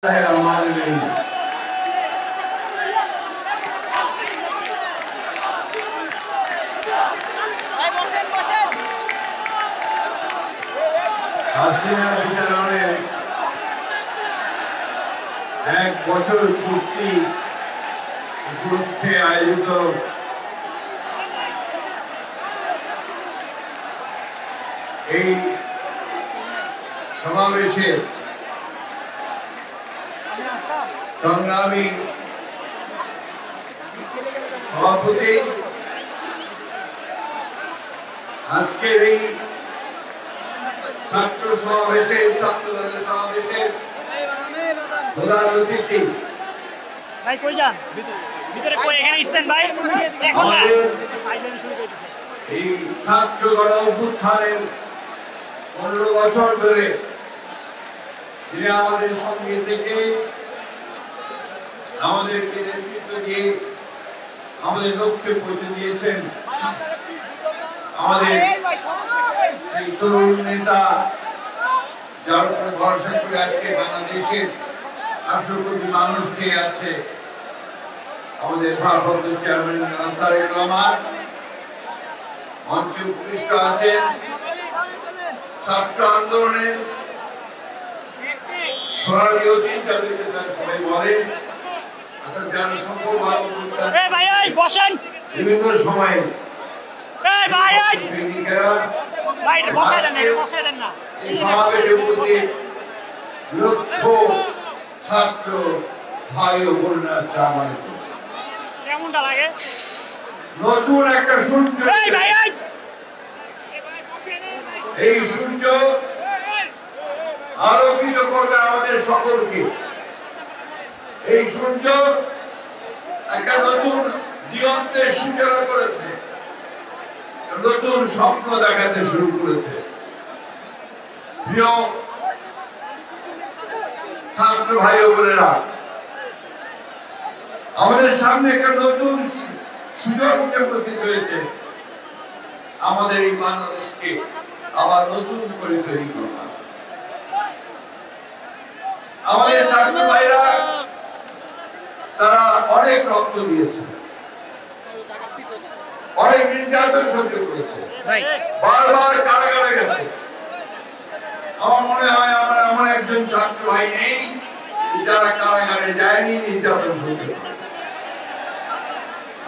হাসিনা বিচারণের 1 বছর পূর্তি উপলক্ষে আয়োজিত এই সমাবেশে সংগ্রামী সভাপতি আজকের এই ছাত্র সমাবেশের ছাত্রদলের সমাবেশের প্রধান অতিথি ভাই কই যান ভিতরে কই এখানে স্ট্যান্ড ভাই এখন না আইজেন শুরু করতেছে এই ছাত্র গণ অভ্যুত্থানের 15 বছর ধরে যে আমাদের সঙ্গে থেকে আমাদেরকে নেতৃত্ব দিয়ে আমাদের লক্ষ্যে পৌঁছে দিয়েছেন আমাদের এই তরুণ নেতা যার উপরে ভরসা করে আজকে বাংলাদেশের 18 কোটি মানুষ খেয়ে আছে আমাদের ভারপ্রাপ্ত চেয়ারম্যান তারেক রহমান মঞ্চে উপবিষ্ট আছেন ছাত্র আন্দোলনের সোনালী অতীত যাদেরকে তার সবাই বলে অর্থাৎ যারা সফলভাবে বসেন বিভিন্ন সময়ে এই সমাবেশে উপস্থিত লক্ষ ছাত্র ভাই ও বোনেরা আসসালামু আলাইকুম। কেমনটা লাগে? নতুন একটা সূর্য, এই সূর্য আলোকিত করবে আমাদের সকলকে। এই সূর্য একটা নতুন দিগন্তের সূচনা করেছে, নতুন স্বপ্ন দেখাতে শুরু করেছে। প্রিয় ছাত্র ভাই ও বোনেরা, আমাদের সামনে একটা নতুন সুযোগ উপস্থিত হয়েছে আমাদের এই বাংলাদেশকে আবার নতুন করে তৈরি করা। আমাদের ছাত্র ভাইরা তারা অনেক রক্ত দিয়েছে, অনেক নির্যাতন সহ্য করেছে, বারবার কারাগারে গেছে। আমার মনে হয় আমার এমন একজন ছাত্র ভাই নেই যারা কারাগারে যায়নি, নির্যাতন সহ্য করে।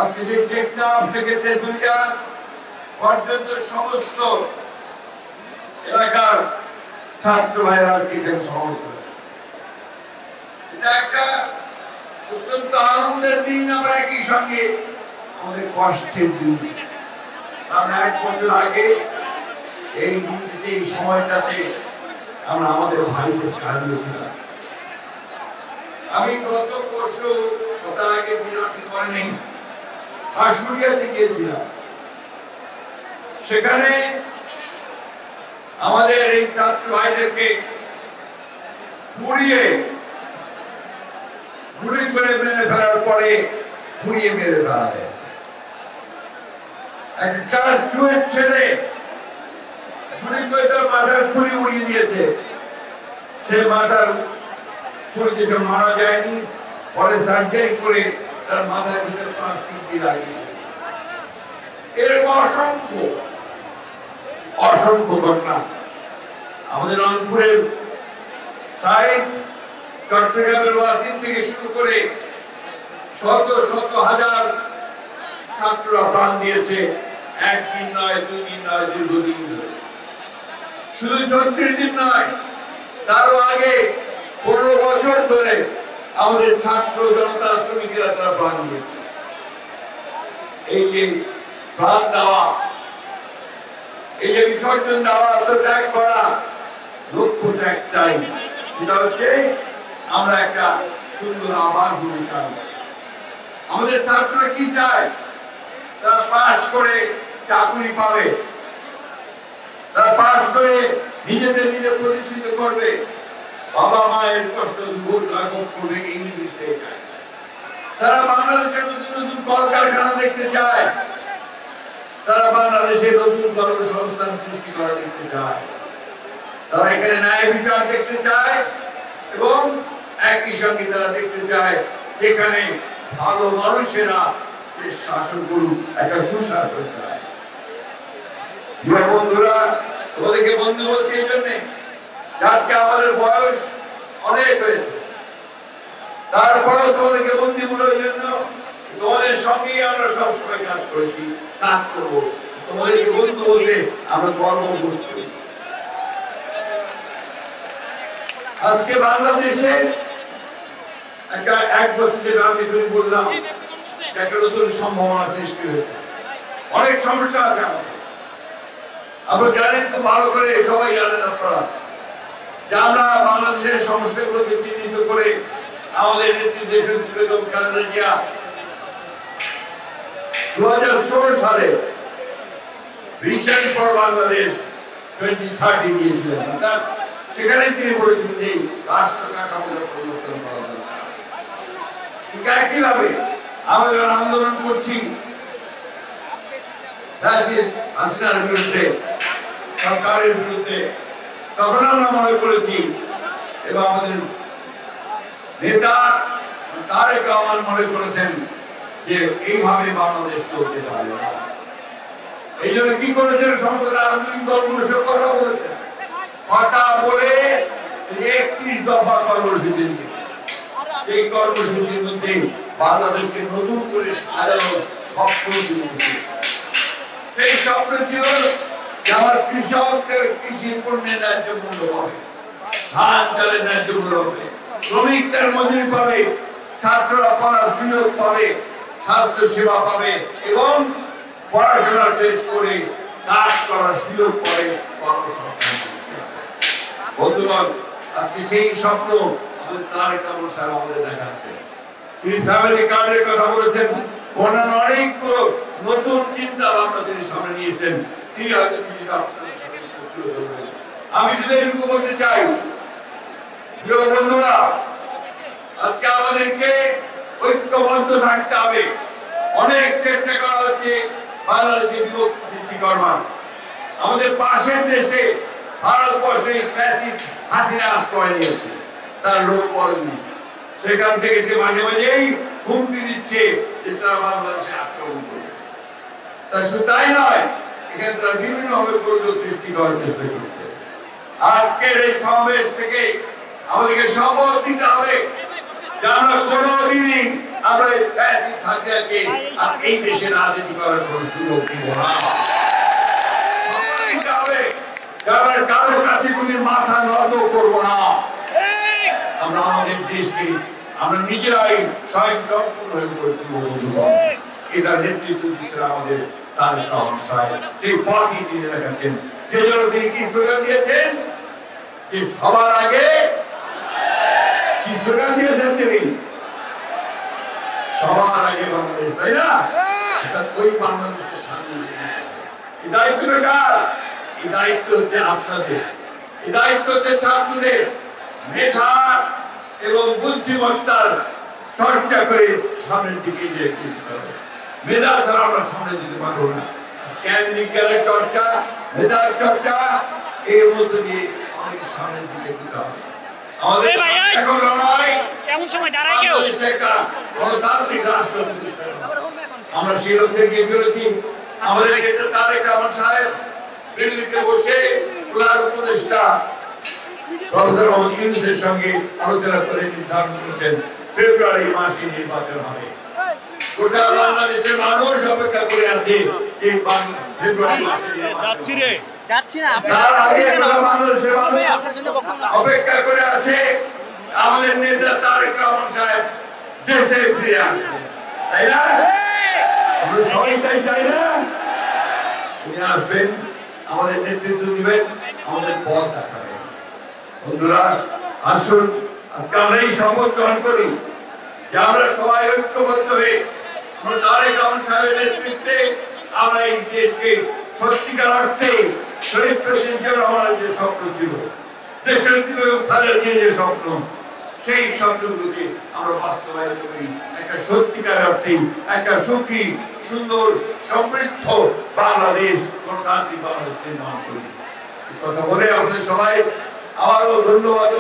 আজকে সেই টেকনাফ থেকে তেঁতুলিয়া পর্যন্ত সমস্ত এলাকার ছাত্র ভাইরা আজকে এখানে সমবেত হয়েছে। এটা একটা অত্যন্ত আনন্দের দিন, আমরা একই সঙ্গে আমাদের কষ্টের দিন। আমরা 1 বছর আগে এই দিনটিতে এই সময়টাতে আমরা আমাদের ভাইদের হারিয়েছিলাম। আমি গত পরশু তার আগে বিরতি করে নেই আশুলিয়াতে গিয়েছিলাম। সেখানে আমাদের এই ছাত্র ভাইদেরকে পুড়িয়ে গুলি করে মেরে ফেলার পরে পুড়িয়ে মেরে ফেলা হয়েছে। একটা ক্লাস 2 এর ছেলে গুলি করে তার মাথার খুলি উড়িয়ে দিয়েছে। সে মাথার খুলিতে মারা যায়নি, পরে সার্জারি করে তার মাথার ভিতরে প্লাস্টিক দিয়ে লাগিয়ে দিয়েছে। এরকম অসংখ্য অসংখ্য ঘটনা আমাদের রংপুরের সাইদ, চট্টগ্রামের ওয়াসিম থেকে শুরু করে শত শত হাজার ছাত্ররা প্রাণ দিয়েছে। 1 দিন নয়, 2 দিন নয়, দীর্ঘদিন ধরে। শুধু 34 দিন নয়, তারও আগে 15 বছর ধরে আমাদের ছাত্র জনতা শ্রমিকেরা তারা প্রাণ দিয়েছে। এই যে প্রাণ দেওয়া, এই যে বিসর্জন দেওয়া, আত্মত্যাগ করা, লক্ষ্যটা একটাই, সেটা হচ্ছে আমরা একটা সুন্দর আবার ভূমিকা। আমাদের ছাত্ররা কি চায়? তারা পাস করে চাকরি পাবে, তারা পাস করে নিজেদের নিজে প্রতিষ্ঠিত করবে, বাবা মায়ের কষ্ট দূর লাঘব করবে, এই জিনিসটাই চায়। তারা বাংলাদেশের নতুন নতুন কলকারখানা দেখতে চায়, তারা বাংলাদেশে নতুন কর্মসংস্থান সৃষ্টি করা দেখতে চায়, তারা এখানে ন্যায় বিচার দেখতে চায় এবং একই সঙ্গে তারা দেখতে চায় যেখানে ভালো মানুষেরা দেশ শাসন করুক, একটা সুশাসন চায়। বন্ধুরা, তোমাদেরকে বন্ধু বলছি এই জন্যে আজকে আমাদের বয়স অনেক হয়েছে, তারপরেও তোমাদেরকে বন্ধুগুলোর জন্য তোমাদের সঙ্গেই আমরা সবসময় কাজ করেছি, কাজ করবো। তোমাদেরকে বন্ধু বলতে আমরা গর্ববোধ করি। আজকে বাংলাদেশে এক বছর যেটা আমি বললাম, একটা নতুন সম্ভাবনা সৃষ্টি হয়েছে। অনেক সমস্যা আছে আমাদের, আপনারা জানেন খুব ভালো করে, সবাই জানেন আপনারা যে আমরা বাংলাদেশের সমস্যাগুলোকে চিহ্নিত করে আমাদের নেতৃত্বে বেগম খালেদা জিয়া 2016 সালে ভিশন ফর বাংলাদেশ 2030 দিয়েছিলেন। অর্থাৎ সেখানে তিনি বলেছিলেন যে রাষ্ট্র কাঠামোটা পরিবর্তন করা দরকার। ঠিক একইভাবে আমরা যখন আন্দোলন করছি হাসিনার বিরুদ্ধে, সরকারের বিরুদ্ধে, তখন আমরা মনে করেছি এবং আমাদের নেতা তারেক রহমান মনে করেছেন যে এইভাবে বাংলাদেশ চলতে পারে না। এই জন্য কি করেছেন, সমস্ত রাজনৈতিক দলগুলোর সাথে কথা বলেছেন, কথা বলে 31 দফা কর্মসূচি দিয়েছে। এই কর্মসূচির মধ্যে বাংলাদেশকে নতুন করে সাজানোর স্বপ্ন দিয়েছে। সেই স্বপ্ন ছিল যে আমার কৃষকদের কৃষি পণ্যের ন্যায্য মূল্য হবে, ধান চালের ন্যায্য মূল্য হবে, শ্রমিকদের মজুরি পাবে, ছাত্ররা পড়ার সুযোগ পাবে, স্বাস্থ্য সেবা পাবে এবং পড়াশোনা শেষ করে কাজ করার সুযোগ পাবে, কর্মসংস্থান। বন্ধুগণ, আজকে সেই স্বপ্ন আমাদের তারেক রহমান সাহেব আমাদের দেখাচ্ছে। তিনি ফ্যামিলি কার্ডের কথা বলেছেন, অন্যান্য অনেকগুলো নতুন চিন্তা ভাবনা তিনি সামনে নিয়েছেন। তিনি হয়তো কিছুটা আপনাদের সামনে তুলে ধরবেন। আমি শুধু এটুকু বলতে চাই, প্রিয় বন্ধুরা, আজকে আমাদেরকে ঐক্যবদ্ধ থাকতে হবে। অনেক চেষ্টা করা হচ্ছে বাংলাদেশে বিভক্তি সৃষ্টি করবার। আমাদের পাশের দেশে ভারতবর্ষে হাসিনা আশ্রয় নিয়েছে, তার লোক পড়েনি। সেখান থেকে সে মাঝে মাঝেই হুমকি দিচ্ছে যে তারা বাংলাদেশে আক্রমণ করবে। তা শুধু তাই নয়, এখানে তারা বিভিন্নভাবে গোলযোগ সৃষ্টি করার চেষ্টা করছে। আজকের এই সমাবেশ থেকে আমাদেরকে শপথ দিতে হবে যে আমরা কোনোদিনই আমরা হাসিনাকে আর এই দেশে রাজনীতি করার কোন সুযোগ দিব না। আমরা কারো কাছে কোনো মাথা নত করবো না। আমরা আমাদের দেশকে আমরা নিজেরাই স্বয়ং সম্পূর্ণ হয়ে গড়ে তুলব। এটা নেতৃত্ব দিচ্ছেন আমাদের তারেক রহমান সাহেব। সেই পথই তিনি দেখাচ্ছেন, যে জন্য তিনি কি স্লোগান দিয়েছেন, যে সবার আগে কি স্লোগান দিয়েছেন তিনি, সবার আগে বাংলাদেশ, তাই না? ওই বাংলাদেশকে সামনে নিয়ে এই দায়িত্বটা কার? এই দায়িত্ব হচ্ছে আপনাদের, এই দায়িত্ব হচ্ছে ছাত্রদের। মেধা এবং বুদ্ধিমত্তার চর্চা করে সামনের দিকে নিয়ে যেতে হবে। মেধা ছাড়া আমরা সামনে দিতে পারবো না। জ্ঞান বিজ্ঞানের চর্চা, মেধার চর্চা, এর মধ্যে দিয়ে আমাদেরকে সামনের দিকে যেতে হবে। আমাদের এখন লড়াই এমন সময় দাঁড়ায় কেউ একটা গণতান্ত্রিক রাষ্ট্র প্রতিষ্ঠা করা। আমরা সেই লক্ষ্যে গিয়ে চলেছি। আমাদের নেতা তারেক রহমান সাহেব দিল্লিতে বসে প্রধান উপদেষ্টা প্রফেসর মোহাম্মদ ইউনূসের সঙ্গে আলোচনা করে নির্ধারণ করেছেন ফেব্রুয়ারি মাসে নির্বাচন হবে। গোটা বাংলাদেশের মানুষ অপেক্ষা করে আছে যে ফেব্রুয়ারি মাসে অপেক্ষা করে আছে আমাদের নেতা তারেক রহমান সাহেব দেশে ফিরে আসবে, তাই না? আমরা সবাই চাই না? তিনি আসবেন, আমাদের নেতৃত্ব দিবেন, আমাদের পথ দেখাবেন। বন্ধুরা, আসুন আজকে আমরা এই শপথ গ্রহণ করি যে আমরা সবাই ঐক্যবদ্ধ হয়ে আমরা তারেক রহমান সাহেবের নেতৃত্বে আমরা এই দেশকে সত্যিকার অর্থে শহীদ প্রেসিডেন্ট জিয়াউর রহমানের যে স্বপ্ন ছিল, দেশের যে স্বপ্ন, সেই স্বপ্নগুলোকে আমরা বাস্তবায়িত করি। একটা সত্যিকার অর্থে একটা সুখী, সুন্দর, সমৃদ্ধ বাংলাদেশ, গণতান্ত্রিক বাংলাদেশ নির্মাণ করি। কথা বলে আপনাদের সবাই আবারও ধন্যবাদ।